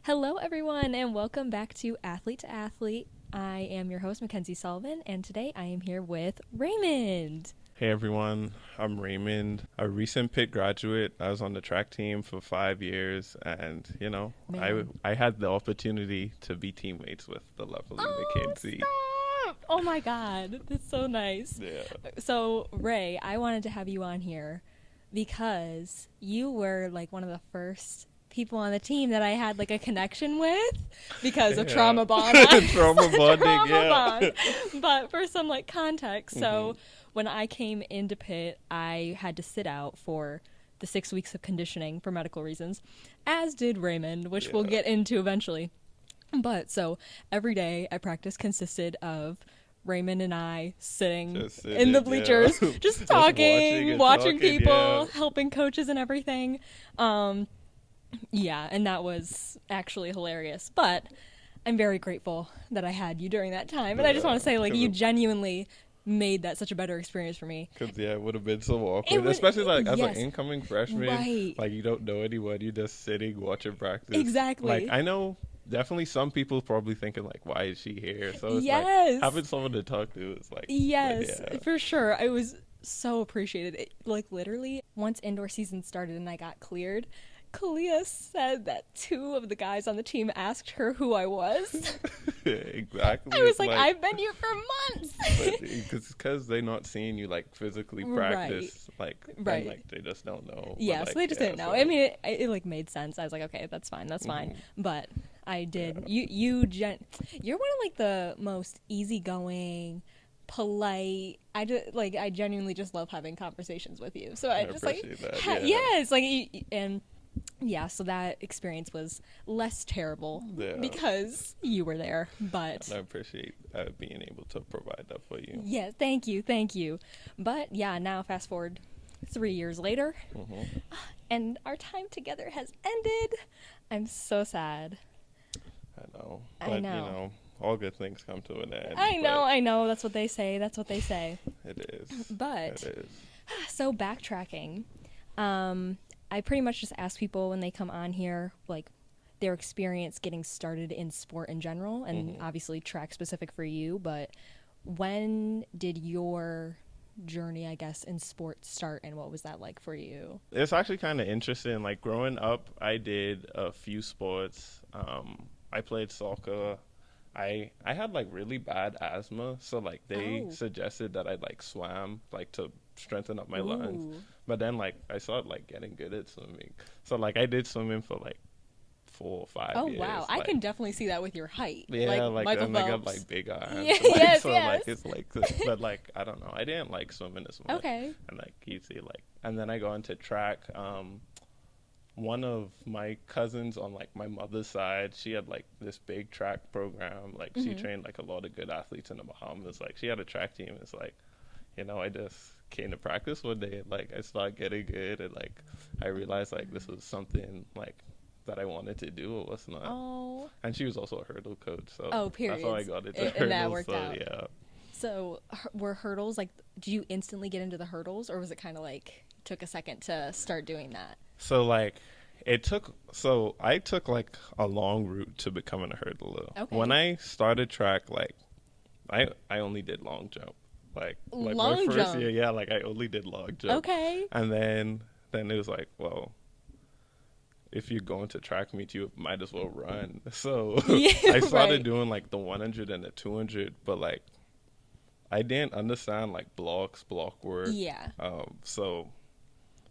Hello, everyone, and welcome back to Athlete to Athlete. I am your host, Mackenzie Sullivan, and today I am here with Raymond. Hey everyone, I'm Raymond, a recent Pitt graduate. I was on the track team for 5 years, and Man. I had the opportunity to be teammates with the lovely Mackenzie. Stop! Oh my God, that's so nice. Yeah, So, Ray, I wanted to have you on here because you were like one of the first people on the team that I had like a connection with because of yeah. trauma bond. Trauma bonding, Trauma yeah. bond. But for some like context, so Mhm. when I came into Pitt, I had to sit out for the 6 weeks of conditioning for medical reasons, as did Raymond, which we'll Yeah. get into eventually. But so every day I practice consisted of Raymond and I sitting Just sitting, in the bleachers, yeah. just Just talking, and watching talking, people, yeah. helping coaches and everything. Yeah, and that was actually hilarious. But I'm very grateful that I had you during that time. And I just want to say, like, you genuinely made that such a better experience for me. Because it would have been so It awkward, would, especially like as an yes, incoming freshman. right, Like you don't know anyone, you're just sitting watching practice. Like exactly. I know definitely some people probably thinking like, why is she here? So it's like Yes, having someone to talk to is like, yes, yeah, for sure. I was so appreciated. It, like, literally, once indoor season started and I got cleared, Kalia said that two of the guys on the team asked her who I was. exactly. I was It's like, I've been here for months. because they not seeing you like physically Right. practice, like Right. and, like they just don't know. Yeah, But, so like, they just yeah, didn't know. so- I mean, it like made sense. I was like, okay, that's fine, that's fine. Mhm. But I did. Yeah. You're one of like the most easygoing, polite. I genuinely just love having conversations with you. So I I just like, appreciate that. yeah, it's like and yeah. So that experience was less terrible Yeah. because you were there. But And I appreciate being able to provide that for you. yeah, thank you, thank you. But yeah, now fast forward 3 years later. Hmm. And our time together has ended. I'm so sad. I know. I But, know. all good things come to an end. I know. That's what they say. That's what they say. But it is. But It is. so backtracking, I pretty much just ask people when they come on here, like their experience getting started in sport in general, and obviously track specific for you. But when did your journey, I guess, in sports start, and what was that like for you? It's actually kind of interesting. Like growing up, I did a few sports. I played soccer. I had like really bad asthma, so like they Oh. suggested that I like swam like to strengthen up my lungs. Ooh. But then like I started like getting good at swimming. So like I did swimming for like 4 or 5 Oh years. wow, I like, can definitely see that with your height. Yeah, like Michael and I got Phelps. like big arms. Yeah, Like, yes, so yes. like it's like, but like I don't know. I didn't like swimming as much. Okay. And like you see like, and then I go into track. One of my cousins on like my mother's side, she had like this big track program. Like she trained like a lot of good athletes in the Bahamas. Like she had a track team. It's like, I just came to practice one day and like I started getting good and like I realized like this was something like that I wanted to do. It was not. Oh. And she was also a hurdle coach, so Oh, that's how I periods. got into And hurdles. that worked so out. yeah. So were hurdles like? Did you instantly get into the hurdles, or was it kind of like took a second to start doing that? So like I took like a long route to becoming a hurdler. Okay. When I started track, like I only did long jump. Like Long my first jump. year, yeah, like I only did long jump. Okay. And then it was like, well, if you're going to track meet, you might as well run. So Yeah, I started right. doing like the 100 and the 200, but like I didn't understand like block work. Yeah. So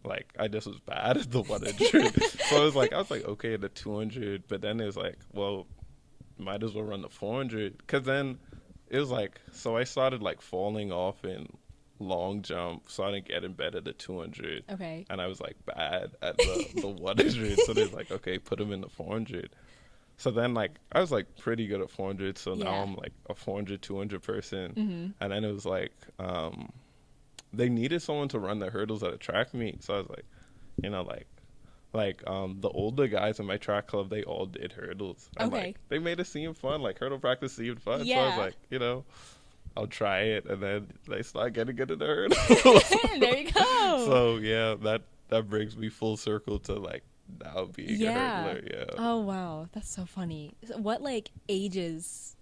like I just was bad at the 100. So I was like okay, the 200, but then it was like, well, might as well run the 400, because then it was like, so I started like falling off in long jump, so I didn't get in better at the 200. Okay. And I was like bad at the 100. So they're like, okay, put him in the 400. So then like I was like pretty good at 400. So now Yeah. I'm like a 400, 200 person. Mm-hmm. And then it was like, they needed someone to run the hurdles at a track meet. So I was like, the older guys in my track club, they all did hurdles. And Okay. like they made it seem fun. Like hurdle practice seemed fun. So I Yeah. was like, I'll try it, and then they start getting good at the hurdles. There you go. So yeah, that brings me full circle to like now being a Yeah. hurdler. Yeah. Oh wow, that's so funny. So what like ages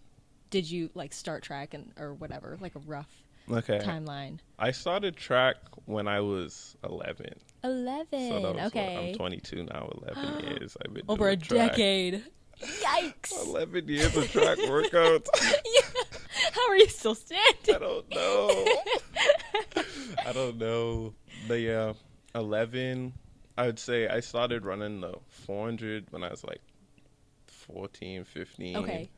did you like start track and or whatever, like a rough Okay. timeline? I started track when I was 11. So that 11. was what, I'm Okay. 22 now. 11 years I've been Over a doing track. decade. Yikes. 11 years of track workouts. Yeah. How are you still standing? I don't know. I don't know. But yeah, 11. I would say I started running the 400 when I was like 14, 15. Okay.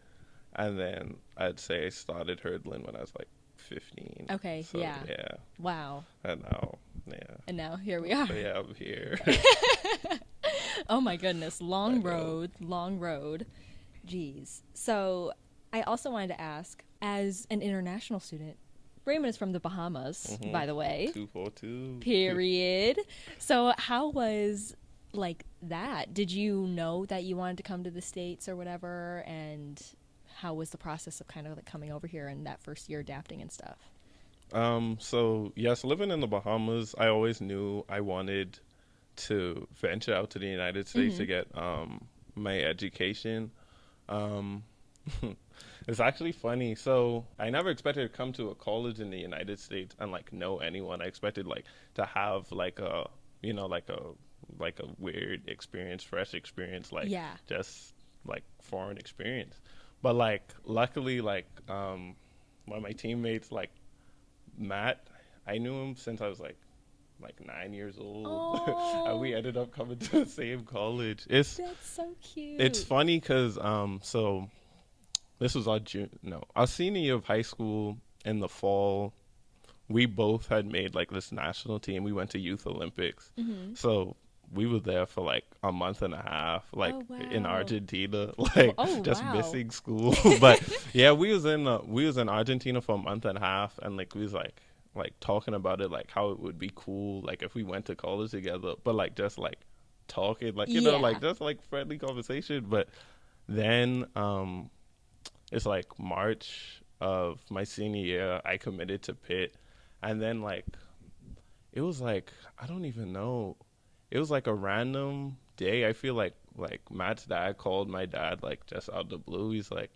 And then I'd say I started hurdling when I was like 15. Okay, So, yeah. yeah. Wow. And now, yeah. And now here we are. But yeah, I'm here. Oh my goodness. Long I know. road. Long road. Jeez. So I also wanted to ask, as an international student, Raymond is from the Bahamas, by the way. 242. Period. So how was like that? Did you know that you wanted to come to the States or whatever? And how was the process of kind of like coming over here and that first year adapting and stuff? So yes, living in the Bahamas, I always knew I wanted to venture out to the United States to get my education. Um, it's actually funny. So I never expected to come to a college in the United States and like know anyone. I expected like to have like a like a weird experience, fresh experience, like Yeah. just like foreign experience. But like luckily one of my teammates like Matt, I knew him since I was like 9 years old. Oh. And we ended up coming to the same college. It's That's so cute. it's funny because so this was our senior year of high school in the fall. We both had made like this national team. We went to Youth Olympics, so we were there for like a month and a half, like in wow. Argentina, like Oh, just wow. missing school. But yeah, we was in Argentina for a month and a half, and like we was like talking about it, like how it would be cool, like if we went to college together, but like just like talking, like Yeah. like just like friendly conversation. But then it's like March of my senior year, I committed to Pitt, and then like it was like I don't even know. It was like a random day. I feel like Matt's dad called my dad like just out of the blue. He's like,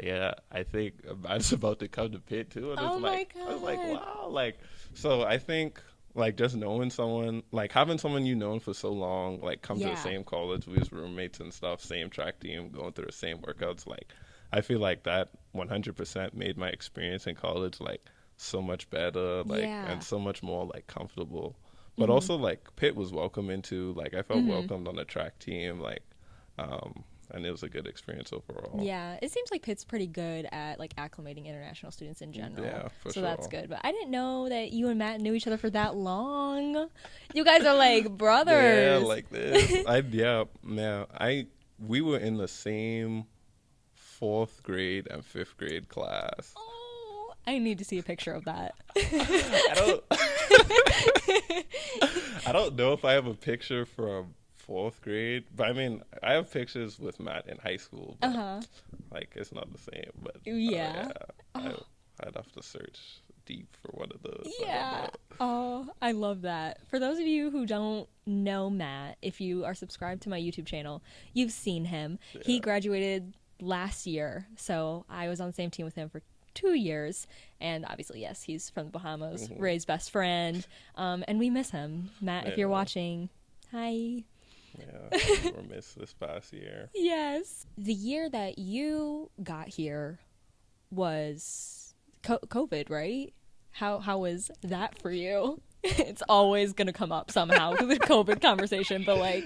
"Yeah, I think Matt's about to come to Pitt too." And Oh it's my like I was like, God. "Wow!" Like so, I think like just knowing someone, like having someone you known for so long, like come to Yeah. the same college, we was roommates and stuff, same track team, going through the same workouts. Like I feel like that 100% made my experience in college like so much better, like Yeah. and so much more like comfortable. But also like Pitt was welcoming too. Like I felt welcomed on the track team, like and it was a good experience overall. Yeah, it seems like Pitt's pretty good at like acclimating international students in general. Yeah, for so sure. that's good. But I didn't know that you and Matt knew each other for that long. You guys are like brothers. Yeah, like this. We were in the same 4th grade and 5th grade class. Oh, I need to see a picture of that. I don't I don't know if I have a picture from 4th grade, but I mean I have pictures with Matt in high school, but like it's not the same. But Yeah. I'd have to search deep for one of those. Yeah. Oh, I love that. For those of you who don't know Matt, if you are subscribed to my YouTube channel, you've seen him. Yeah. He graduated last year, so I was on the same team with him for 2 years, and obviously, yes, he's from the Bahamas, Ray's best friend, and we miss him. Matt, if you're watching, hi. Yeah, we're missed this past year. Yes. The year that you got here was COVID, right? How was that for you? It's always gonna come up somehow with the COVID conversation, but like,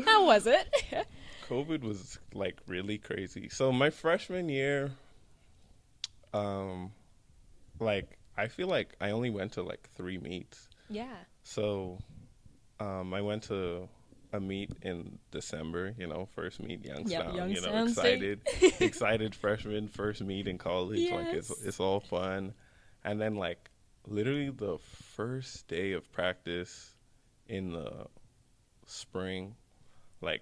how was it? COVID was like really crazy. So my freshman year, like I feel like I only went to like 3 meets. Yeah. So I went to a meet in December, first meet Youngstown, excited freshman, first meet in college. Yes. Like it's all fun. And then like literally the first day of practice in the spring, like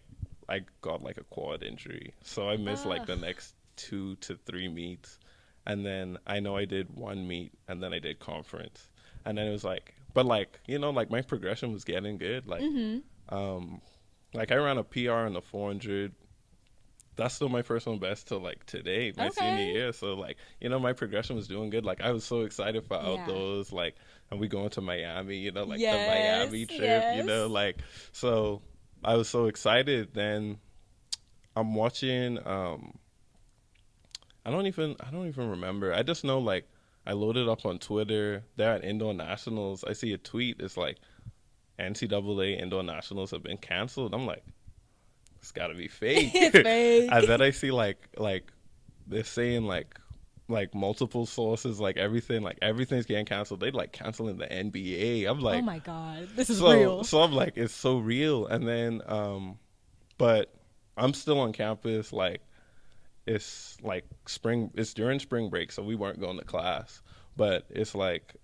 I got like a quad injury. So I missed like the next 2 to 3 meets. And then I know I did 1 meet and then I did conference. And then it was like, but like, like my progression was getting good. Like, Like I ran a PR in the 400. That's still my personal best till like today, my senior year. So like, my progression was doing good. Like I was so excited for outdoors, like, and we going to Miami, like the Miami trip, like, so I was so excited. Then I'm watching, I don't even remember. I just know like I loaded up on Twitter. They're at indoor nationals. I see a tweet. It's like NCAA indoor nationals have been canceled. I'm like, it's gotta be fake. It's fake. And then I see like they're saying like multiple sources, like everything's getting canceled. They like canceling the NBA. I'm like, oh my God, this is real. So I'm like, it's so real. And then but I'm still on campus. Like it's like it's during spring break, so we weren't going to class. But it's like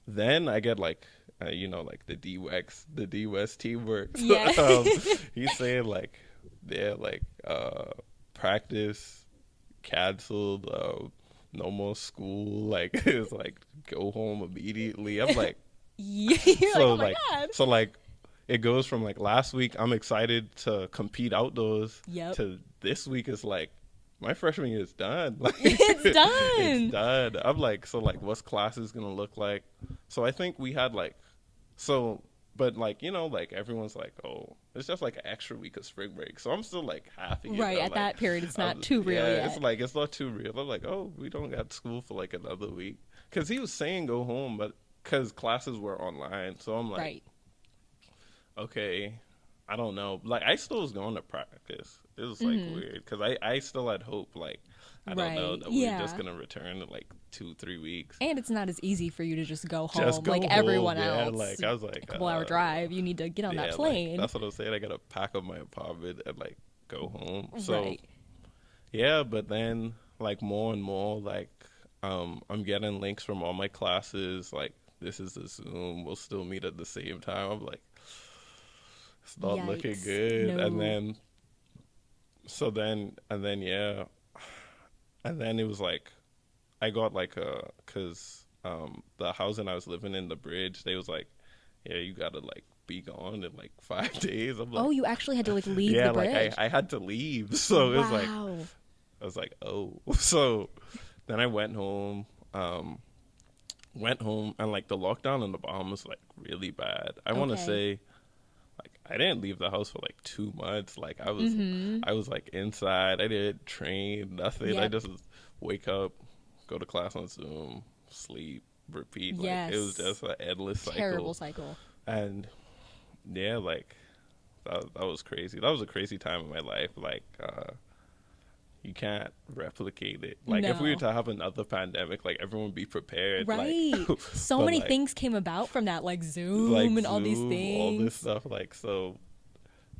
then I get like like the D West teamwork. Yeah. He's saying like they're like practice canceled, no more school. Like it's like go home immediately. I'm like, yeah. So like, oh my God. so like it goes from like last week I'm excited to compete outdoors. Yep. To this week is like my freshman year is done. Like It's done. It's done. I'm like, so like what's classes gonna look like? So I think we had like but like like everyone's like, oh, it's just like an extra week of spring break. So I'm still like happy. Right, at like, that period it's not too real yet. It's like it's not too real. I'm like, oh, we don't got school for like another week. Cause he was saying go home, but cause classes were online. So I'm like, right. Okay, I don't know. Like I still was going to practice. It was like weird because I still had hope. Like I don't know that we were just gonna return in like 2-3 weeks. And it's not as easy for you to just go home like home, everyone else. Like I was like a couple hour drive. You need to get on that plane. Like, that's what I'm saying. I gotta pack up my apartment and like go home. So right. yeah, but then like more and more like I'm getting links from all my classes. Like this is the Zoom. We'll still meet at the same time. I'm like, it's not Yikes. looking good. No. And then and then it was like I got like because the housing I was living in, the bridge, they was like, yeah, you gotta like be gone in like 5 days. I'm like, oh, you actually had to like leave the bridge? Like I had to leave. So it was like I was like, oh. So then I went home and like the lockdown in the Bahamas was like really bad. I want to say like I didn't leave the house for like 2 months. Like I was like inside. I didn't train, nothing. I just wake up, go to class on Zoom, sleep, repeat. Like it was just an endless cycle. Terrible cycle. And yeah, like that was crazy. That was a crazy time in my life. Like you can't replicate it. Like if we were to have another pandemic, like everyone would be prepared. Right. Like, so many things came about from that, like Zoom and all these things. All this stuff. Like so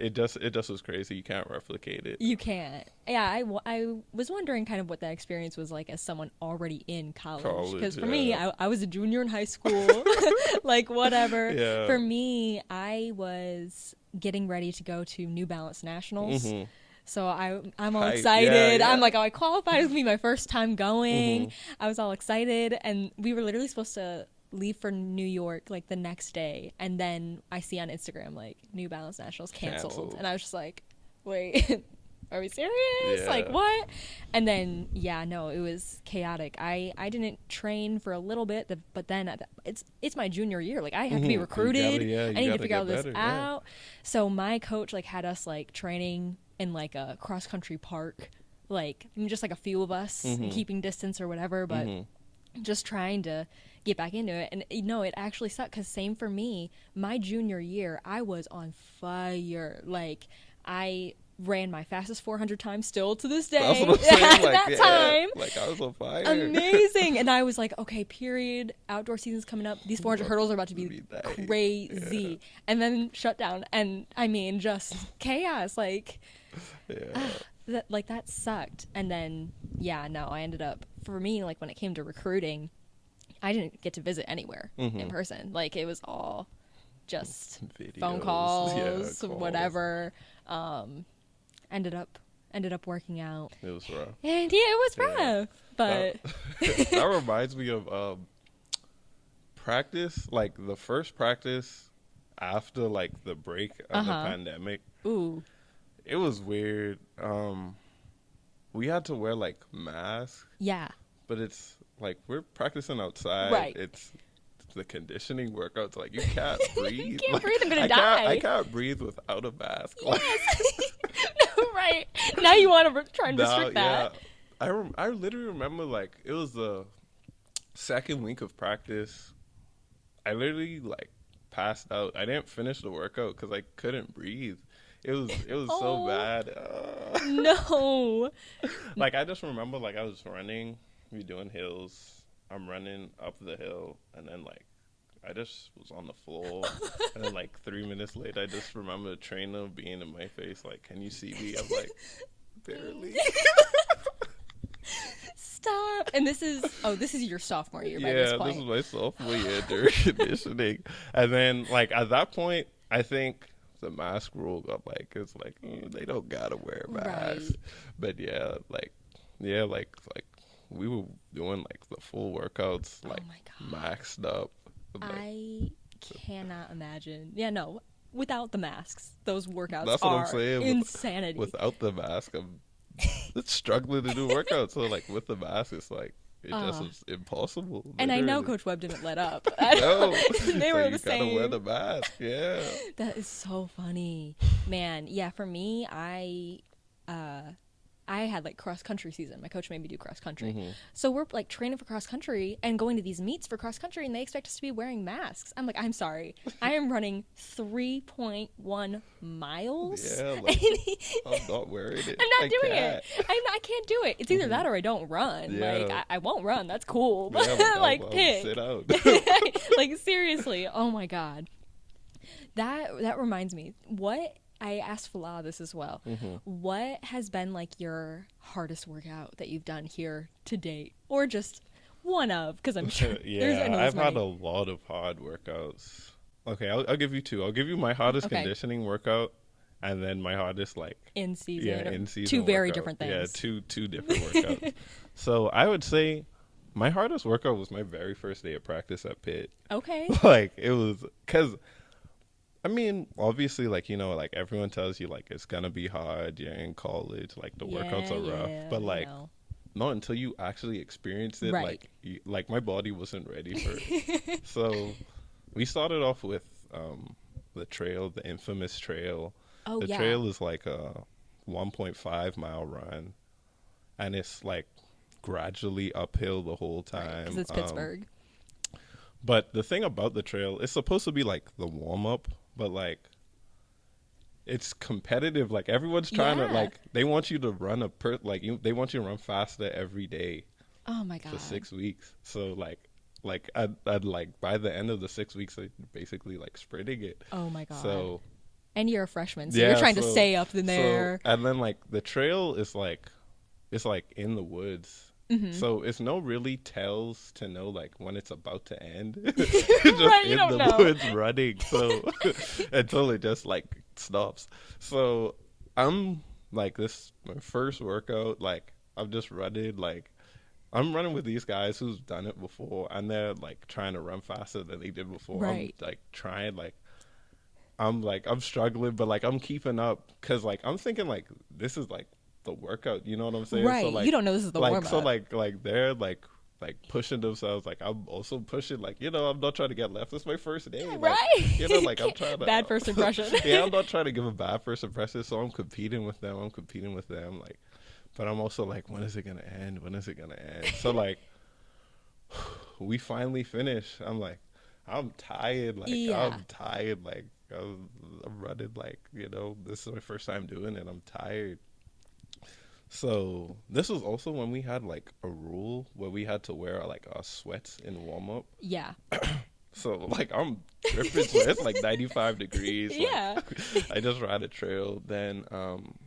it just was crazy. You can't replicate it. You can't. Yeah, I was wondering kind of what that experience was like as someone already in college. Because for me, I was a junior in high school. Like whatever. Yeah. For me, I was getting ready to go to New Balance Nationals. Mm-hmm. So I'm all excited. I'm like, oh, I qualified. It was going to be my first time going. I was all excited. And we were literally supposed to leave for New York like the next day. And then I see on Instagram like New Balance Nationals canceled. And I was just like, wait, are we serious? Yeah. Like what? And then, it was chaotic. I didn't train for a little bit, but then it's my junior year. Like I have to be recruited. I need to figure all this out. So my coach like had us like training in like a cross country park, like just like a few of us keeping distance or whatever, but just trying to get back into it. And it actually sucked because same for me, my junior year, I was on fire. Like I ran my fastest 400 times still to this day. That's what I'm saying. At like, that time. Like I was on fire. Amazing. And I was like, okay, period. Outdoor season's coming up. These 400 hurdles are about to be crazy. Yeah. And then shut down. And I mean, just chaos. Like, that sucked. And then, I ended up, for me, like when it came to recruiting, I didn't get to visit anywhere in person. Like it was all just videos, phone calls, whatever. Ended up working out. It was rough. And it was rough. But that reminds me of practice, like the first practice after like the break of the pandemic. Ooh. It was weird. We had to wear like masks, Yeah. but it's like we're practicing outside. Right. It's the conditioning workouts. Like you can't breathe. You can't Like, breathe. I'm gonna die. I can't breathe without a mask. Yes. No, right. Now you want to try and restrict that. Yeah. I literally remember like it was the second week of practice. I literally like passed out. I didn't finish the workout because I couldn't breathe. It was so bad. No. Like I just remember like I was running, we doing hills. I'm running up the hill, and then like I just was on the floor, and then like 3 minutes later, I just remember the trainer being in my face like, "Can you see me?" I'm like, barely. Stop. And this is your sophomore year by this point. This is my sophomore year during conditioning. And then like at that point, I think the mask rule got like, it's like they don't gotta wear a mask. Right. But like we were doing like the full workouts, like maxed up. Like, I cannot imagine. Yeah, no. Without the masks, those workouts that's what are I'm saying. insanity. Without the mask, I'm struggling to do workouts. So like with the mask, it's like it just is impossible. Literally. And I know Coach Webb didn't let up. No, they were the same. You gotta wear the mask. Yeah. That is so funny, man. Yeah, for me, I had like cross country season. My coach made me do cross country. Mm-hmm. So we're like training for cross country and going to these meets for cross country, and they expect us to be wearing masks. I'm like, I'm sorry. I am running 3.1 miles. Yeah, like, I'm not wearing it. I'm not doing it. I can't do it. It's either that or I don't run. Yeah. Like I won't run. That's cool. But Yeah, like I'll pick. sit out. Like seriously. Oh my God. That reminds me. What I asked Falah this as well. Mm-hmm. What has been like your hardest workout that you've done here to date, or just one of? Because I'm sure I've had a lot of hard workouts. Okay, I'll give you two. I'll give you my hardest conditioning workout, and then my hardest like in season. Yeah, in season. Two very workout. different things. Yeah, two different workouts. So I would say my hardest workout was my very first day of practice at Pitt. Okay. Like it was because. I mean, obviously, like, you know, like everyone tells you, like, it's going to be hard. You're in college. Like, the workouts are rough. But, like, not until you actually experience it. Right. Like my body wasn't ready for it. So we started off with the trail, the infamous trail. Oh, the trail is like a 1.5 mile run. And it's, like, gradually uphill the whole time. Because it's Pittsburgh. But the thing about the trail, it's supposed to be, like, the warm-up. But like, it's competitive. Like everyone's trying to like. They want you to run they want you to run faster every day. Oh my God. For 6 weeks. So I'd like by the end of the 6 weeks, I basically like sprinting it. Oh my God. So. And you're a freshman, so you're trying to stay up in there. And then like the trail is like, it's like in the woods. Mm-hmm. So it's no really tells to know like when it's about to end. Just right, in the woods running. So until it just like stops. So I'm like my first workout, like I'm just running, like I'm running with these guys who's done it before, and they're like trying to run faster than they did before. Right. I'm like trying, like I'm struggling, but like I'm keeping up because like I'm thinking like this is like the workout, you know what I'm saying? Right. So, like, you don't know this is the warm-up. So like they're like pushing themselves. Like I'm also pushing. Like, you know, I'm not trying to get left. It's my first day. Like, right. You know, like I'm trying to bad first impression. Yeah, I'm not trying to give a bad first impression. So I'm competing with them. Like, but I'm also like, when is it gonna end? So like, we finally finish. I'm like, I'm tired. Like I'm tired. Like I'm running. Like, you know, this is my first time doing it. I'm tired. So this was also when we had like a rule where we had to wear like our sweats in warm up. Yeah. So like I'm dripping sweat. It's like 95 degrees. Like, yeah. I just ran a trail. Then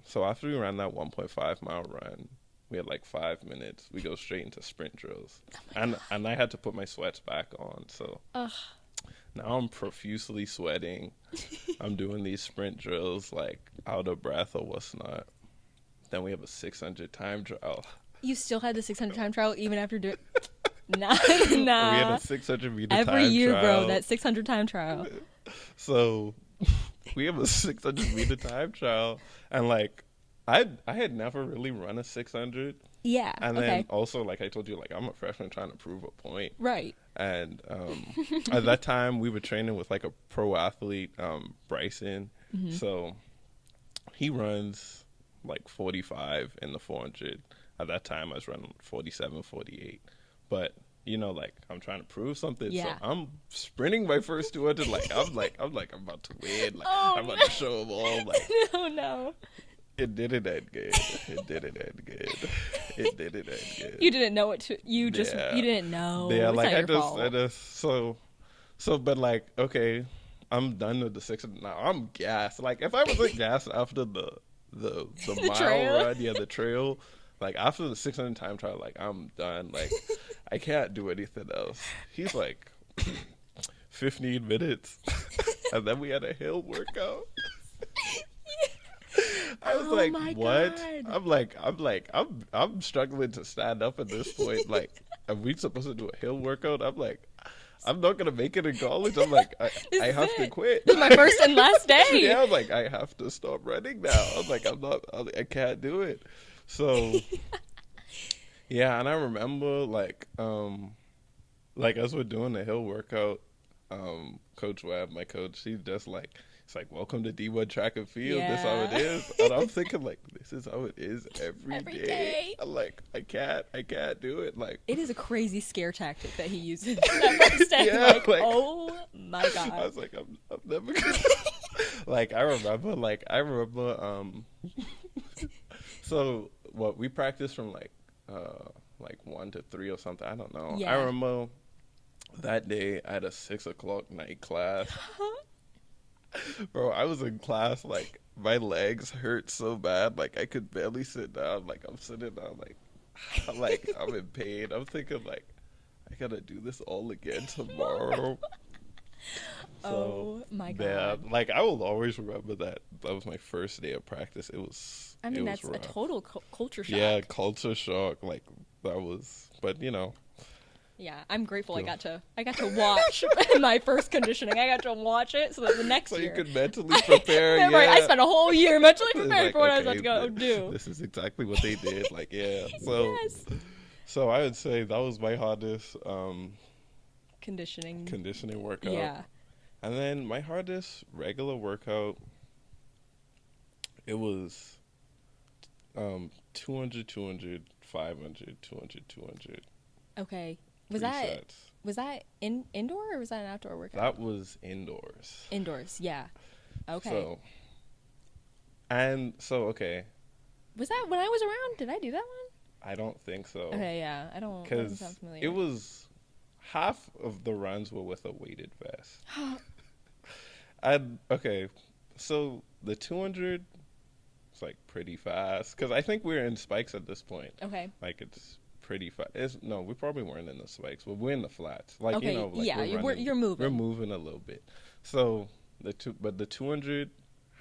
so after we ran that 1.5 mile run, we had like 5 minutes. We go straight into sprint drills. And I had to put my sweats back on. So now I'm profusely sweating. I'm doing these sprint drills like out of breath or what's not. Then we have a 600 time trial. You still had the 600 time trial even after doing... Nah. We had a 600 meter time trial. Every year, bro, that 600 time trial. So we have a 600-meter time trial, and like I had never really run a 600. Yeah. And Okay. then also, like I told you, like I'm a freshman trying to prove a point. Right. And at that time, we were training with like a pro athlete, Bryson. So he runs like 45 in the 400. At that time, I was running 47, 48. But you know, like I'm trying to prove something. Yeah. So I'm sprinting my first 200. I'm about to win. Like Oh, I'm about to show them all. Like Oh no. it didn't end good. It didn't end good. It didn't end good. You didn't know it. You just Yeah. you didn't know. Yeah, It's like not your fault. I just but like okay, I'm done with the 600 now. I'm gassed. Like if I wasn't gassed after the mile trail? run, yeah, the trail. Like after the 600 time trial, like I'm done. Like I can't do anything else. He's like 15 minutes, and then we had a hill workout. I was Oh like, my what? God. I'm struggling to stand up at this point. Like, are we supposed to do a hill workout? I'm like, I'm not gonna make it in college. I'm like, I have to quit. This is my first and last day. Yeah, I'm like, I have to stop running now. I'm like, I can't do it. So, yeah, and I remember like as we're doing the hill workout, Coach Webb, my coach, he's just like, it's like, welcome to D1 track and field. This is how it Yeah. is. And I'm thinking like, this is how it is every Every day. day. I'm like, I can't do it. Like, It is a crazy scare tactic that he uses that first day. Yeah, like, like- oh my I God. was like, I'm never gonna. Like, I remember, so what we practiced from like 1 to 3 or something. I don't know. Yeah. I remember that day I had a 6:00 night class. Bro, I was in class, like, my legs hurt so bad, like, I could barely sit down. Like, I'm sitting down, like, I'm in pain. I'm thinking, like, I gotta do this all again tomorrow. Oh my God. Yeah, like, I will always remember that. That was my first day of practice. It was I mean, it was that's a rough. total culture shock. Yeah, culture shock. Like, that was, but, you know. Yeah, I'm grateful Yeah. I got to watch my first conditioning. I got to watch it so that the next So year. you could mentally prepare. Yeah, right, I yeah. spent a whole year mentally It's preparing like, for what I was okay, about to go do. This is exactly what they did. Like, yeah. So, Yes. so I would say that was my hardest Conditioning. conditioning workout. Yeah. And then my hardest regular workout, it was 200, 200, 500, 200, 200. Okay. Three sets. Was that indoor or was that an outdoor workout? That was indoors. Indoors. Yeah. Okay. Okay. Was that when I was around? Did I do that one? I don't think so. Okay. Yeah. I don't. That doesn't Because sound familiar. it was half of the runs were with a weighted vest. Okay, so the 200 is like pretty fast because I think we're in spikes at this point. Okay. Like it's pretty fast. No, we probably weren't in the spikes, but we're in the flats. Like Okay, you know, like yeah, we're running, you're moving. We're moving a little bit. So the 200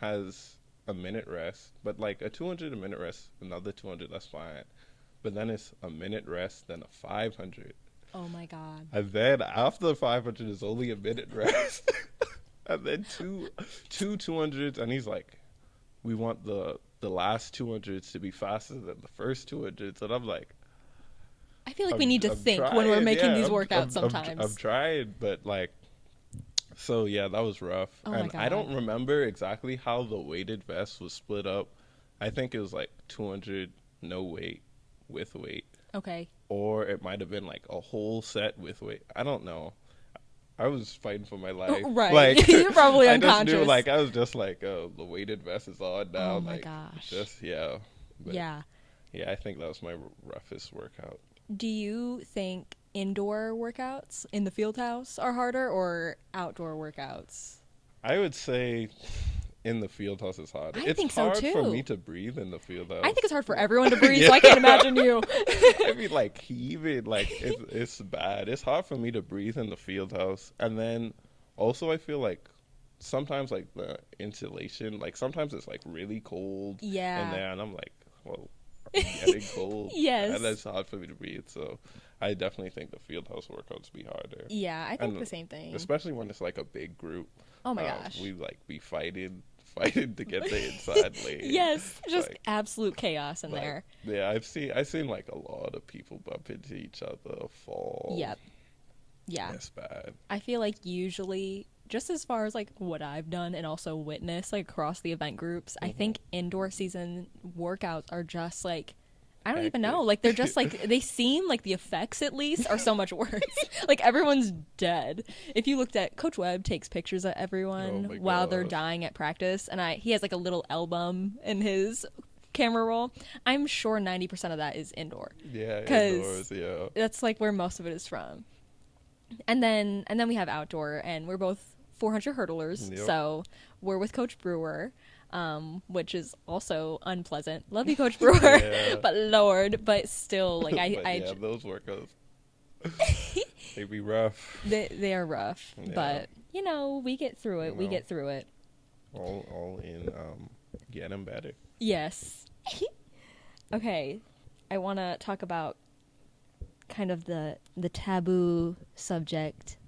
has a minute rest, but like a 200 a minute rest, another 200 that's fine. But then it's a minute rest, then a 500. Oh my God. And then after the 500 is only a minute rest. And then two 200s, and he's like, we want the last 200s to be faster than the first 200s. And I'm like, I feel like we need to I'm think when we're trying, making yeah, these I'm- workouts I'm sometimes. trying, but like, so yeah, that was rough. Oh my And I don't God. remember exactly how the weighted vest was split up. I think it was like 200 no weight with weight. Okay. Or it might have been like a whole set with weight. I don't know. I was fighting for my life. Right. Like, You're probably I just unconscious. knew, like, I was just like, oh, the weighted vest is on now. Oh my like, gosh. Just, yeah. But, Yeah. Yeah, I think that was my roughest workout. Do you think indoor workouts in the field house are harder or outdoor workouts? I would say in the field house is hard. I It's think so, hard for too. me to breathe in the field house. I think it's hard for everyone to breathe, so I can't imagine you. I mean, like, heaving, like, it's bad. It's hard for me to breathe in the field house. And then also I feel like sometimes, like, the insulation, like, sometimes it's, like, really cold Yeah. in there. And I'm like, well, I'm getting cold. Yes. And it's hard for me to breathe. So I definitely think the field house workouts be harder. Yeah, I think And the same thing. especially when it's like a big group. Oh my gosh. We like be fighting to get the inside lane. Yes, just like, absolute chaos in there. Yeah, I've seen like a lot of people bump into each other, fall. Yep. Yeah. That's bad. I feel like usually, just as far as like what I've done and also witnessed like across the event groups, I think indoor season workouts are just like, I don't even know. Like, they're just like, they seem like the effects at least are so much worse. Like, everyone's dead. If you looked at Coach Webb takes pictures of everyone while they're dying at practice, and he has like a little album in his camera roll. I'm sure 90% of that is indoor. Yeah, indoors, yeah. That's like where most of it is from. And then we have outdoor, and we're both 400 hurdlers, so we're with Coach Brewer. Which is also unpleasant. Love you, Coach Brewer, but Lord, but still, like those workouts, they be rough. They are rough, but you know, we get through it. We get through it. All in getting better. Yes. Okay, I want to talk about kind of the taboo subject,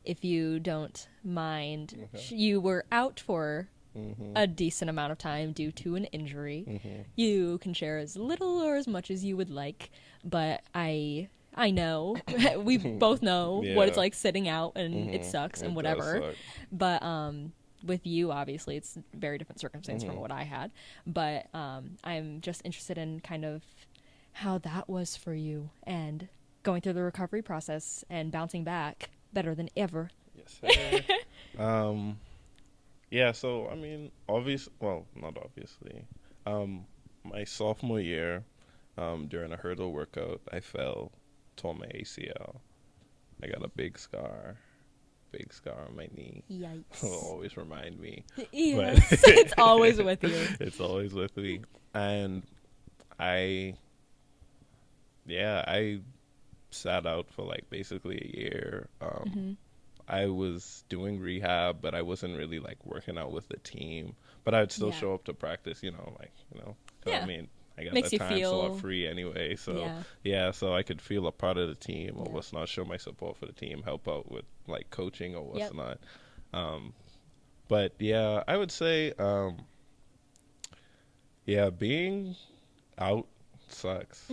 if you don't mind. Okay. You were out for a decent amount of time due to an injury. You can share as little or as much as you would like, but I know we both know what it's like sitting out, and it sucks and whatever. But with you, obviously, it's very different circumstance from what I had. But I'm just interested in kind of how that was for you and going through the recovery process and bouncing back better than ever. Yes, sir. Yeah, so, I mean, not obviously. My sophomore year, during a hurdle workout, I fell, tore my ACL. I got a big scar on my knee. Yikes. It'll always remind me. Yes, it's always with you. It's always with me. And I sat out for, like, basically a year. I was doing rehab, but I wasn't really like working out with the team. But I'd still show up to practice, I mean, I got Makes the time slot feel free anyway. So so I could feel a part of the team or what's not, show my support for the team, help out with like coaching or what's not. But yeah, I would say, being out sucks,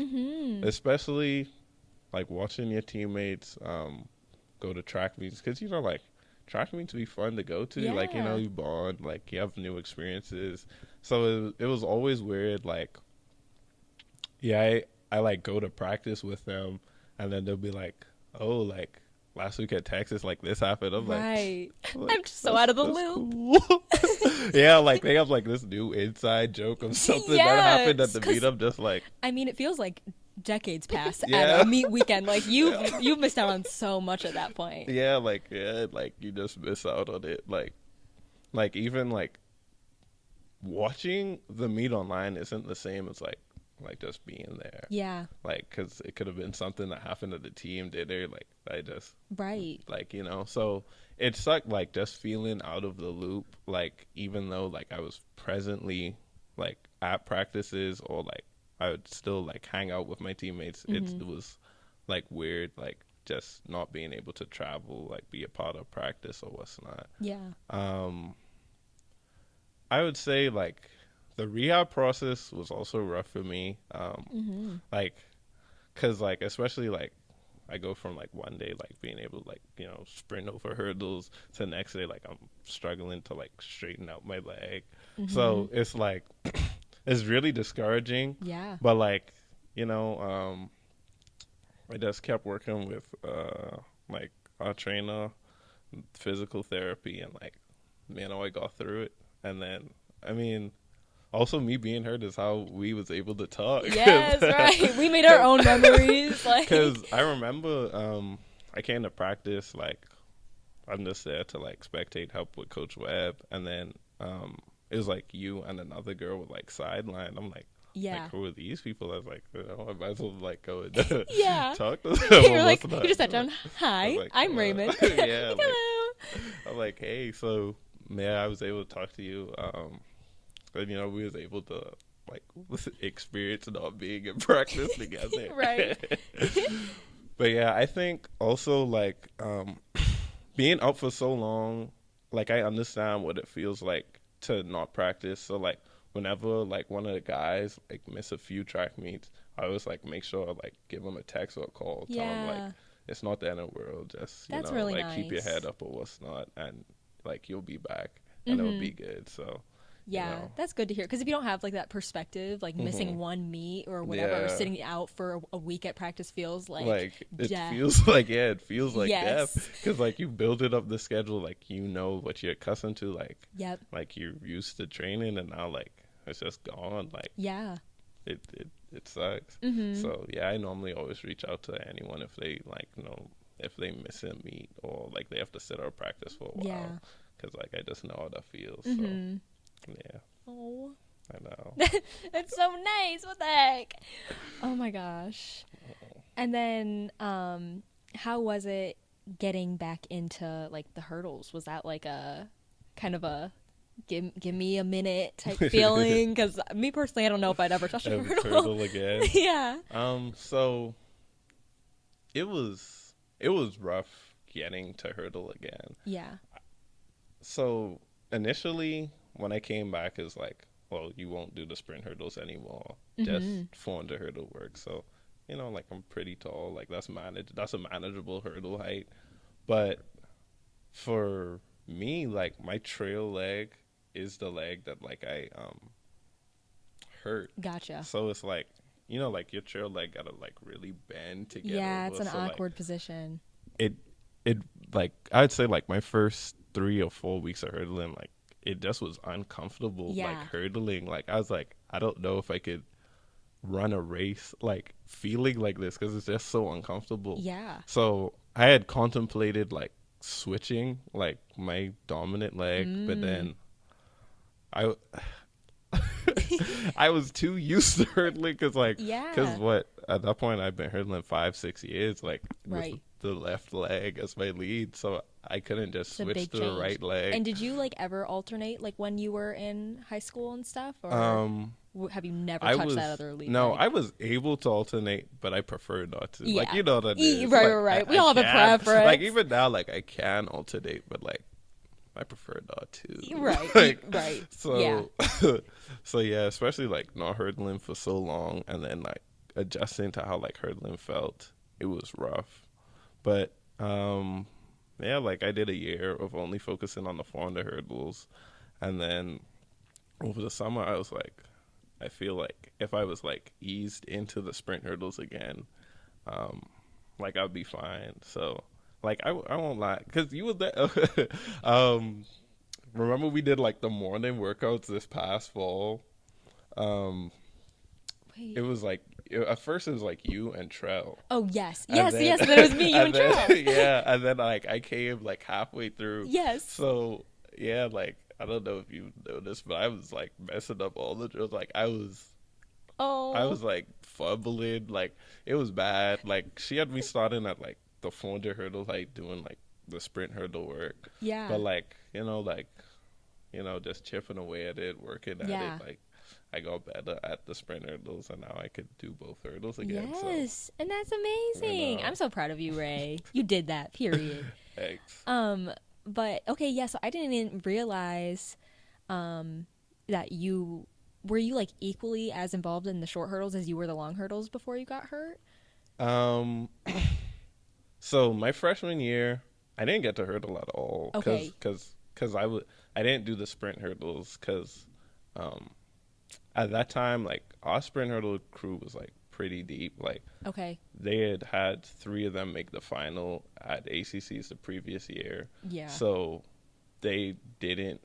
especially like watching your teammates, go to track meets, because like track meets be fun to go to. Like, you bond, like you have new experiences. So it was always weird, like I like go to practice with them, and then they'll be like, oh, like last week at Texas, like this happened. I'm like, I'm just so out of the loop. Cool. Yeah, like they have like this new inside joke of something that happened at the meet. I'm just like, I mean, it feels like decades past at a meet weekend. Like you've missed out on so much at that point. Like you just miss out on it. Like even like watching the meet online isn't the same as like just being there. Yeah. Like, because it could have been something that happened to the team. Like I just like, so it sucked, like just feeling out of the loop. Like even though like I was presently like at practices, or like I would still like hang out with my teammates. It was like weird, like just not being able to travel, like be a part of practice or what's not. I would say like the rehab process was also rough for me. Like, cause like, especially like I go from like one day, like being able to like, sprint over hurdles, to the next day, like I'm struggling to like straighten out my leg. So it's like, it's really discouraging. Yeah. But like, I just kept working with like our trainer, physical therapy, and like, I got through it. And then, I mean, also me being hurt is how we was able to talk. Yes, right. We made our own memories. Because I remember I came to practice, like, I'm just there to like spectate, help with Coach Webb, and then it was like you and another girl with like sideline. I'm like, like, who are these people? I was like, I might as well like go and talk to them. You're like, you just sat down. Hi, like, I'm Raymond. Yeah. Hello. I'm like, hey, so I was able to talk to you. And we was able to like experience not being in practice together. Right. But yeah, I think also like being out for so long, like I understand what it feels like to not practice. So like whenever like one of the guys like miss a few track meets, I always like make sure like give them a text or a call, tell them like Yeah, it's not the end of the world. Just that's really like keep your head nice. up or what's not, and like you'll be back and it'll Mm-hmm. be good. So you Yeah, know, that's good to hear. Because if you don't have like that perspective, like missing hmm one meet or whatever, or yeah. sitting out for a week at practice feels like Like it death. feels like yeah, it feels like death Yes. because like you build it up the schedule, like you know what you're accustomed to, Yep. like you're used to training, and now like it's just gone. Like Yeah. it sucks. Mm-hmm. So yeah, I normally always reach out to anyone if they like if they miss a meet or like they have to sit out practice for a Yeah. while because like I just know how that feels. So Mm-hmm. yeah, Oh, I know. that's so nice. What the heck? Oh my gosh. And then, how was it getting back into like the hurdles? Was that like a kind of a give me a minute type feeling? Because me personally, I don't know if I'd ever touch a Ever hurdle. turtle again. Yeah. So it was rough getting to hurdle again. Yeah. So initially, when I came back, is like, well, you won't do the sprint hurdles anymore. Mm-hmm. Just 400 hurdle work. So, like I'm pretty tall. Like That's a manageable hurdle height. But for me, like my trail leg is the leg that like I hurt. Gotcha. So it's like like your trail leg gotta like really bend to get Yeah, it's over. an So like awkward position. it it like I'd say like my first 3 or 4 weeks of hurdling, like it just was uncomfortable, like Yeah. hurdling. Like I was like, I don't know if I could run a race like feeling like this because it's just so uncomfortable. Yeah. So I had contemplated like switching like my dominant leg, but Mm. then I I was too used to hurdling because Yeah. what at that point I've been hurdling 5-6 years like with Right. the left leg as my lead, so I couldn't just It's a switch big to the change. right leg. And did you like ever alternate like when you were in high school and stuff, or Um, have you never I touched that was other lead no, leg? I was able to alternate, but I prefer not to. Like Yeah. you know what it is. Right, Like right, right. We I all have a can like preference. even now like I can alternate, but like I prefer not to. Right. Like Right. Yeah. so so yeah, especially like not hurdling for so long and then like adjusting to how like hurdling felt. It was rough. But yeah, like I did a year of only focusing on the 400 hurdles, and then over the summer I was like I feel like if I was like eased into the sprint hurdles again, um like I'd be fine. So like I won't lie because you were there. Remember we did like the morning workouts this past fall. Um, Wait. it was like at first it was like you and Trell, Oh yes, and yes, then yes. Then it was me, you, and then Trell. yeah, and then like I came like halfway through. Yes. So yeah, like I don't know if you noticed, but I was like messing up all the drills. Like I Oh. was like fumbling, like it was bad. Like she had me starting at like the 400 hurdle height, doing like the sprint hurdle work, but Yeah. like just chipping away at it, working at it. Yeah. Like I got better at the sprint hurdles, and now I could do both hurdles again. So Yes, and that's you amazing. I'm know, so proud of you, Ray. You did that. Period. thanks. But okay, yeah. So I didn't even realize, that you were you like equally as involved in the short hurdles as you were the long hurdles before you got hurt. Um, so my freshman year, I didn't get to hurdle at all Okay. because I didn't do the sprint hurdles because um at that time like our sprint hurdle crew was like pretty deep. Like Okay. they had 3 of them make the final at ACCs the previous year, Yeah. so they didn't.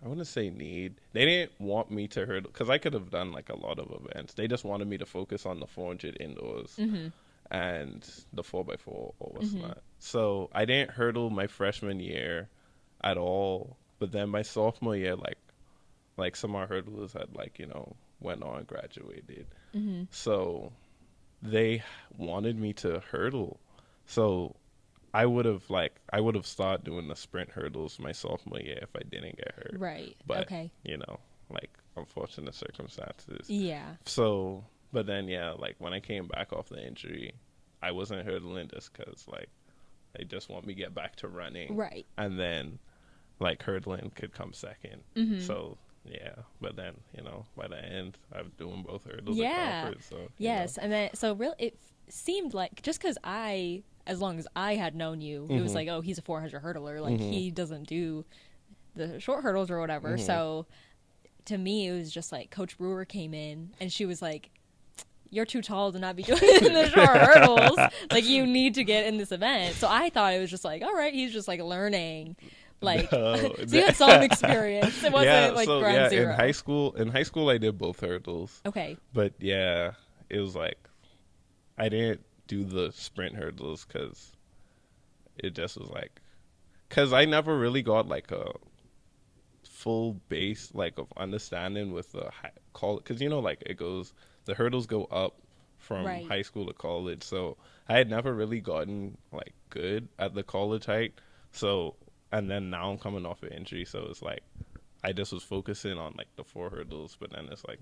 I wouldn't say need. They didn't want me to hurdle because I could have done like a lot of events. They just wanted me to focus on the 400 indoors Mhm. and the 4x4 or what's Mhm. not. So I didn't hurdle my freshman year at all. But then my sophomore year, like some of our hurdlers had like went on, graduated. Mhm. So they wanted me to hurdle. So I would have started doing the sprint hurdles my sophomore year if I didn't get hurt. Right. But Okay. like unfortunate circumstances. Yeah. So, but then yeah, like when I came back off the injury, I wasn't hurdling just because like they just want me to get back to running, Right. and then like hurdling could come second. Mm-hmm. So yeah, but then by the end I'm doing both hurdles Yeah. at conference. So Yes, and then so really it seemed like just because as long as I had known you, it was like, oh, he's a 400 hurdler, like he doesn't do the short hurdles or whatever. So to me, it was just like Coach Brewer came in and she was like, you're too tall to not be doing the short hurdles. Like, you need to get in this event. So I thought it was just like, all right, he's just like learning. Like, No, so you had some experience. It wasn't like ground zero. in high school I did both hurdles. Okay. But yeah, it was like I didn't do the sprint hurdles because it just was like, because I never really got like a full base like of understanding with the because like it goes, the hurdles go up from Right. high school to college, so I had never really gotten like good at the college height. So, and then now I'm coming off an injury, so it's like I just was focusing on like the 4 hurdles, but then it's like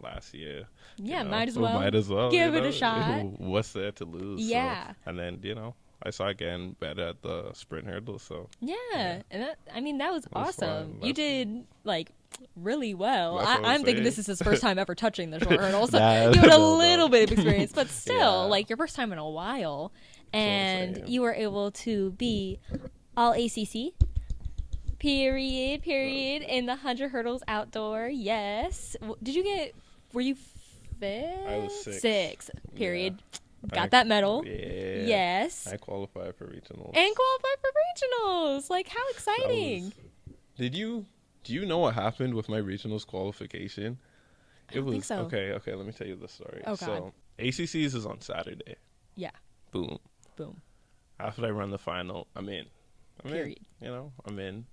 last year, Yeah, might as well give it a shot. What's there to lose? Yeah. So, and then I started getting better at the sprint hurdles. So Yeah. And that was awesome. fun. You did like really well. That's what I'm thinking saying. this is his first time ever touching the short hurdle, so Nah, you had a no. little bit of experience, but still, Yeah. like your first time in a while, and saying. you were able to be all ACC. Period. In the 100 hurdles outdoor. Yes. Were you fifth? I was sixth. Sixth. Period. Yeah. Got that medal. Yeah. Yes. I qualified for regionals. And qualified for regionals. Like, how exciting. Do you know what happened with my regionals qualification? I don't think so. Okay, let me tell you the story. Oh, God. So ACCs is on Saturday. Yeah. Boom. After I run the final, I'm in. Period. I'm in.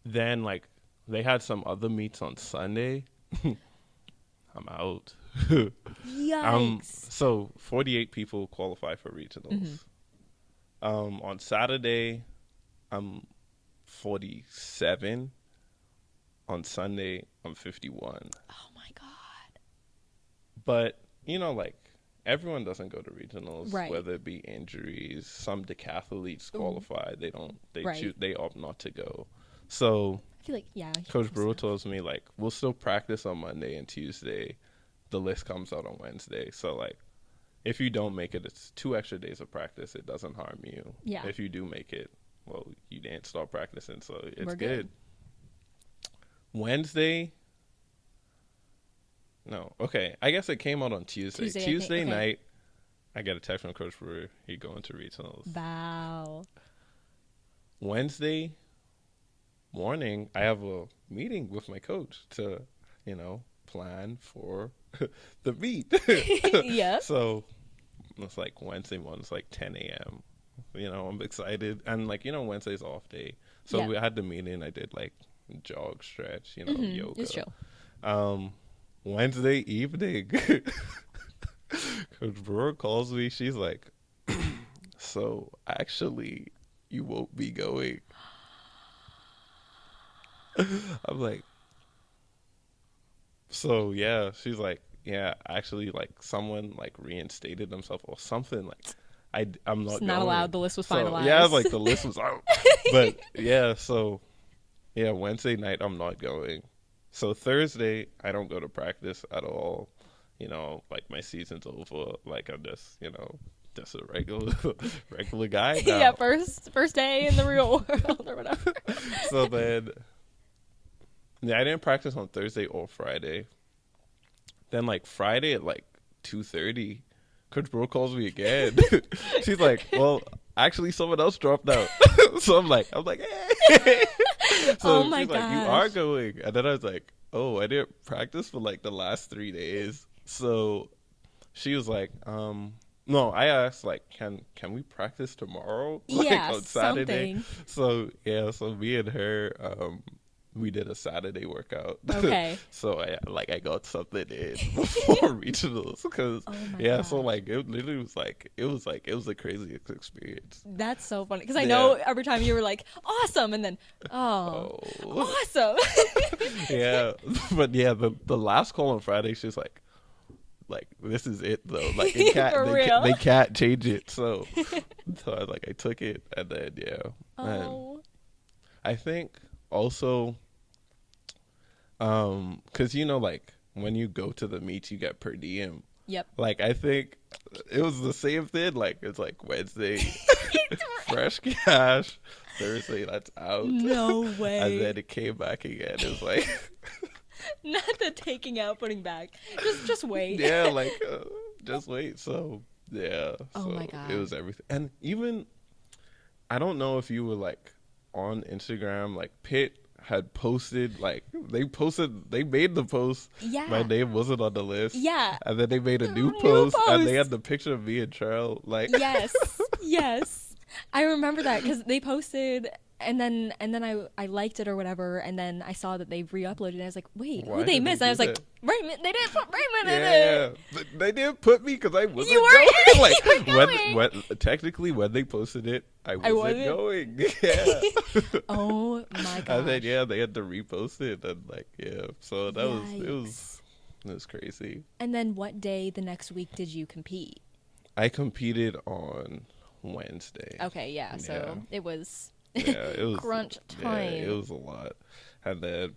Then like they had some other meets on Sunday. I'm out. Yikes. So 48 people qualify for regionals. On Saturday, I'm 47. On Sunday, I'm 51. Oh my God. But like everyone doesn't go to regionals, Right. whether it be injuries. Some decathletes qualify. They opt not to go. So I feel like, yeah. Coach Brewer tells me like, we'll still practice on Monday and Tuesday. The list comes out on Wednesday. So like, if you don't make it, it's 2 extra days of practice. It doesn't harm you. Yeah. If you do make it, well, you didn't start practicing, so it's We're good. Wednesday. No, okay. I guess it came out on Tuesday. Tuesday, I Tuesday think. Okay. night, I get a text from Coach Brewer. He going to regionals. Wow. Wednesday morning, I have a meeting with my coach to, plan for the meet. Yeah. So it's like Wednesday morning, it's like 10 a.m. I'm excited. And like, Wednesday's off day. So Yeah. we had the meeting. I did like jog, stretch, yoga. It's chill. Wednesday evening, Coach Brewer calls me. She's like, so actually, you won't be going. I'm like, so yeah. She's like, yeah, actually, like someone like reinstated themselves or something. Like, I'm not. It's not going. allowed. The list was So, finalized. yeah, like the list was out. But yeah, so yeah, Wednesday night I'm not going. So Thursday I don't go to practice at all. Like my season's over. Like I'm just, just a regular guy now. Yeah, first day in the real world or whatever. So then, yeah, I didn't practice on Thursday or Friday. Then like Friday at like 2:30, Coach Bro calls me again. She's like, well, actually someone else dropped out. So I'm like, hey. So Oh my she's like, you are gosh. going. And then I was like, oh, I didn't practice for like the last 3 days. So she was like, no, I asked like, can we practice tomorrow? Like Yeah, on Saturday. something. So yeah, so me and her, we did a Saturday workout. Okay. So I got something in before regionals because Oh my yeah, so gosh. like it literally was like it was a crazy experience. That's so funny because I Yeah. know every time you were like awesome and then Oh. awesome. Yeah, but yeah, the last call on Friday, she's like, like this is it though. Like it can't, For they, real? they can't change it. So I took it, and then yeah. And Oh. I think also, cause like when you go to the meets, you get per diem. Yep. Like I think it was the same thing. Like it's like Wednesday, fresh cash. Thursday, that's out. No way. And then it came back again. It was like, Not the taking out, putting back. Just wait. yeah, like just wait. So yeah. Oh so my God. It was everything. And even I don't know if you were like on Instagram. Like Pitt had posted, like they made the post. Yeah. My name wasn't on the list. Yeah. And then they made a new New post, and post. they had the picture of me and Cheryl. Like Yes. Yes. I remember that because they posted, and then I liked it or whatever, and then I saw that they re-uploaded it. I was like, wait, Why who they did they missed? And I was do like, that? Raymond. They didn't put Raymond in yeah, it. but they didn't put me because I wasn't You weren't- going. Like you were going. when technically when they posted it, I wasn't wasn't? going. Yeah. Oh my god. And then yeah, they had to repost it, and like yeah, so that Yikes. it was crazy. And then what day the next week did you compete? I competed on Wednesday. Okay, yeah. So it was Yeah, it was crunch Yeah, time. it was a lot, and then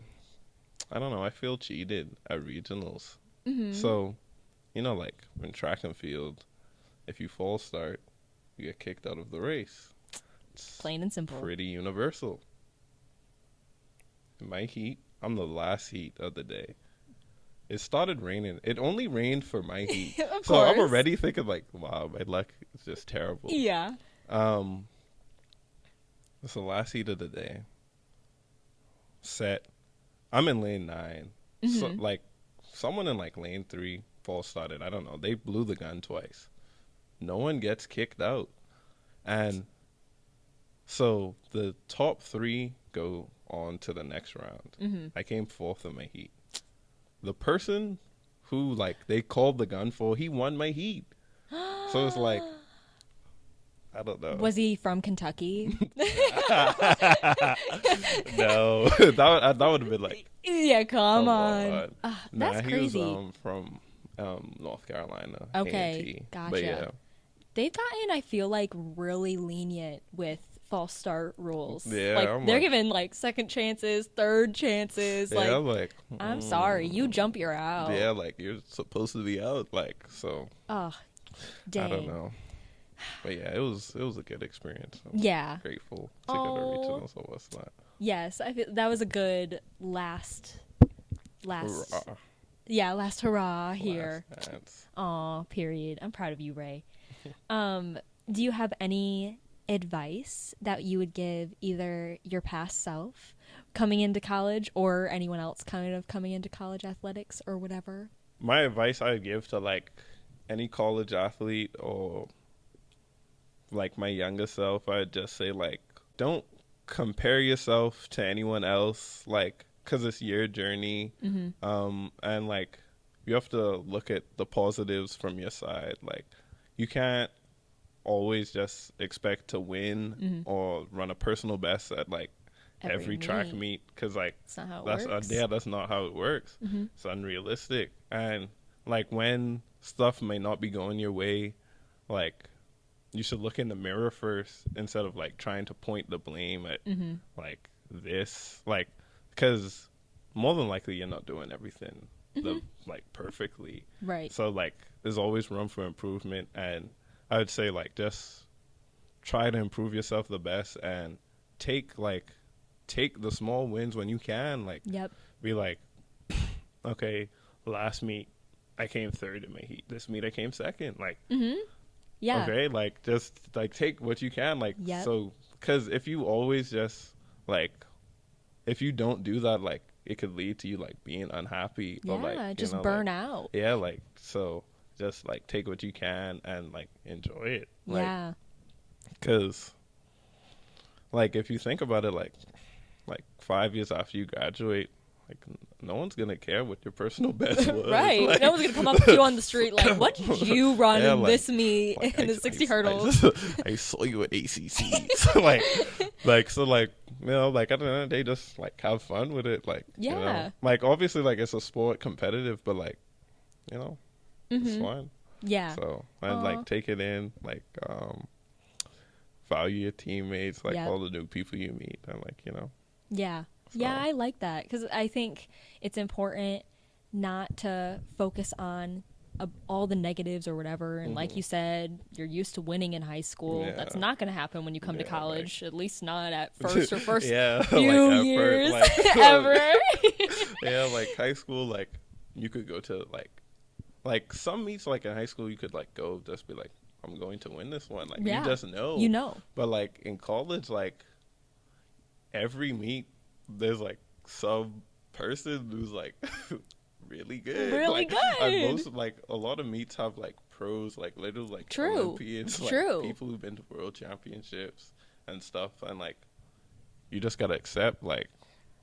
I don't know. I feel cheated at regionals. Mm-hmm. So, like in track and field, if you false start, you get kicked out of the race. It's Plain and simple. pretty universal. In my heat, I'm the last heat of the day. It started raining. It only rained for my heat. Of So I'm course. already thinking like, wow, my luck is just terrible. Yeah. It's the last heat of the day. Set. I'm in lane 9. So Mm-hmm. like someone in like lane 3 false started. I don't know. They blew the gun twice. No one gets kicked out. And so the top 3 go on to the next round. Mm-hmm. I came 4th in my heat. The person who like they called the gun for, he won my heat. So it's like, I don't know. Was he from Kentucky? No, that would have been like, Yeah, come come on. on. That's Nah, crazy. He was from North Carolina. Okay, A&T. gotcha. But yeah, They've gotten, I feel like, really lenient with false start rules. Yeah, like I'm they're like- giving like second chances, third chances. yeah, Like, I'm like, I'm sorry, you jump, you're out. yeah, like you're supposed to be out, like so. Oh, dang. I don't know, but yeah, it was a good experience. I'm Yeah. grateful to go Oh. to regionals. So what's that? Yes, I feel that was a good last. Hurrah. Yeah, last hurrah here. Last dance. Aw, period. I'm proud of you, Ray. Do you have any advice that you would give either your past self coming into college or anyone else kind of coming into college athletics or whatever? My advice I would give to like any college athlete or like my younger self, I'd just say like, don't compare yourself to anyone else, like, cause it's your journey. Mm-hmm. And like, you have to look at the positives from your side. Like, you can't always just expect to win or run a personal best at like every track meet, cause like That's not how it that's works. that's not how it works. It's unrealistic. And like when stuff may not be going your way, like you should look in the mirror first instead of like trying to point the blame at like this, like, because more than likely you're not doing everything like perfectly, Right. so like there's always room for improvement. And I would say like just try to improve yourself the best and take the small wins when you can. Like, Yep. be like, okay, last meet I came 3rd in my heat. This meet I came 2nd. Like, Yeah. okay, like just like take what you can. Like, Yep. so because if you always just like, if you don't do that, like it could lead to you like being unhappy Yeah, or like just like, burn out. Yeah, like so just like take what you can and like enjoy it. Like, Yeah. because like if you think about it, like 5 years after you graduate, like no one's gonna care what your personal best was. Right. Like, No one's going to come up to you on the street like, what did you run Yeah, in like- this meet like, in the 60 hurdles? I saw you at ACC. So like like at the end of the day, just like have fun with it. Like, Yeah. like obviously like it's a sport, competitive, but like, It's fun. Yeah. So I like take it in, like value your teammates, like all the new people you meet, and like Yeah. So. Yeah, I like that because I think it's important not to focus on all the negatives or whatever. And like you said, you're used to winning in high school. Yeah. That's not going to happen when you come to college, at least not at few like years like, ever. Yeah, like high school, like you could go to like some meets, like in high school, you could like go just be like, I'm going to win this one. Like you just know. You know. But like in college, like every meet, there's like some person who's like really good. Really like, good. Most like a lot of meets have like pros, like literally like True. Olympians, like True. people who've been to world championships and stuff, and like you just gotta accept like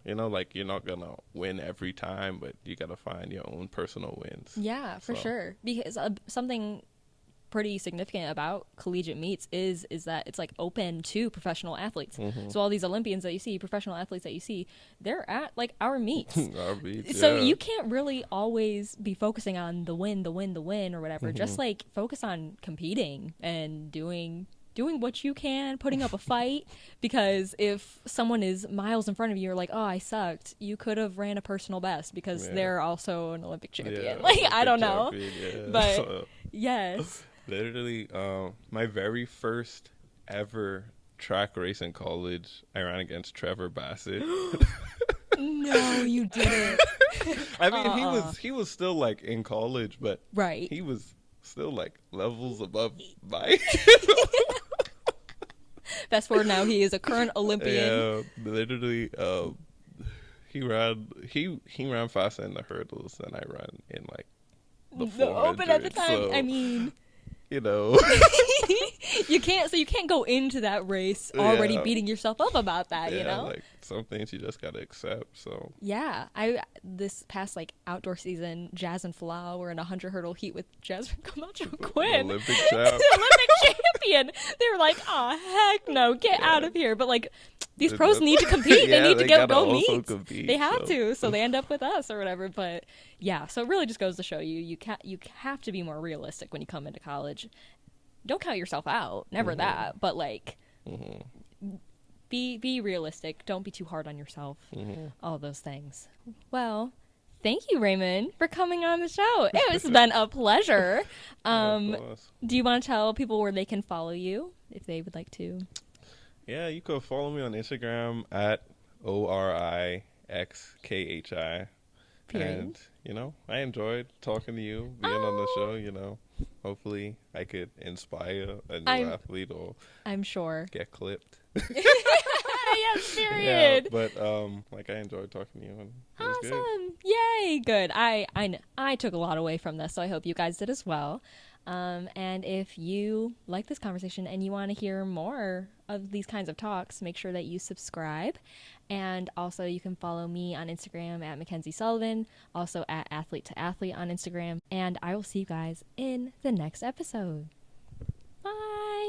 like you're not gonna win every time, but you gotta find your own personal wins. Yeah, for sure. Because something pretty significant about collegiate meets is that it's like open to professional athletes. So all these Olympians that you see, professional athletes that you see, they're at like our meets. Our meets, so you can't really always be focusing on the win or whatever. Just like focus on competing and doing what you can, putting up a fight, because if someone is miles in front of you, you're like, oh, I sucked. You could have ran a personal best because they're also an Olympic champion. Like, I don't know. But yes. Literally, my very first ever track race in college, I ran against Trevor Bassett. No, you didn't. I mean, he was still like in college, but right. he was still like levels above mine. Fast forward now, he is a current Olympian. Yeah, literally, he ran faster in the hurdles than I run in like the open at the time. So, I mean, you can't go into that race already beating yourself up about that. Like some things you just gotta accept. So this past like outdoor season, Jazz and Falau were in a 100 hurdle heat with Jasmine Camacho Quinn, Olympic champ. Olympic champion. They were like, oh heck no, get out of here. But like these pros need to compete. They need to go meet. They have to, so they end up with us or whatever. But yeah, so it really just goes to show you have to be more realistic when you come into college. Don't count yourself out, never that. But like, be realistic. Don't be too hard on yourself. All those things. Well, thank you, Raymond, for coming on the show. It has been a pleasure. Do you want to tell people where they can follow you if they would like to? Yeah, you can follow me on Instagram at ORIXKHI. Period. And, I enjoyed talking to you, being on the show, Hopefully I could inspire a new athlete or I'm sure get clipped. Yes, period. Yeah, but I enjoyed talking to you. And it was awesome. Good. Yay, good. I took a lot away from this, so I hope you guys did as well. And if you like this conversation and you want to hear more of these kinds of talks, make sure that you subscribe. And also you can follow me on Instagram at Mackenzie Sullivan, also at Athlete to Athlete on Instagram. And I will see you guys in the next episode. Bye.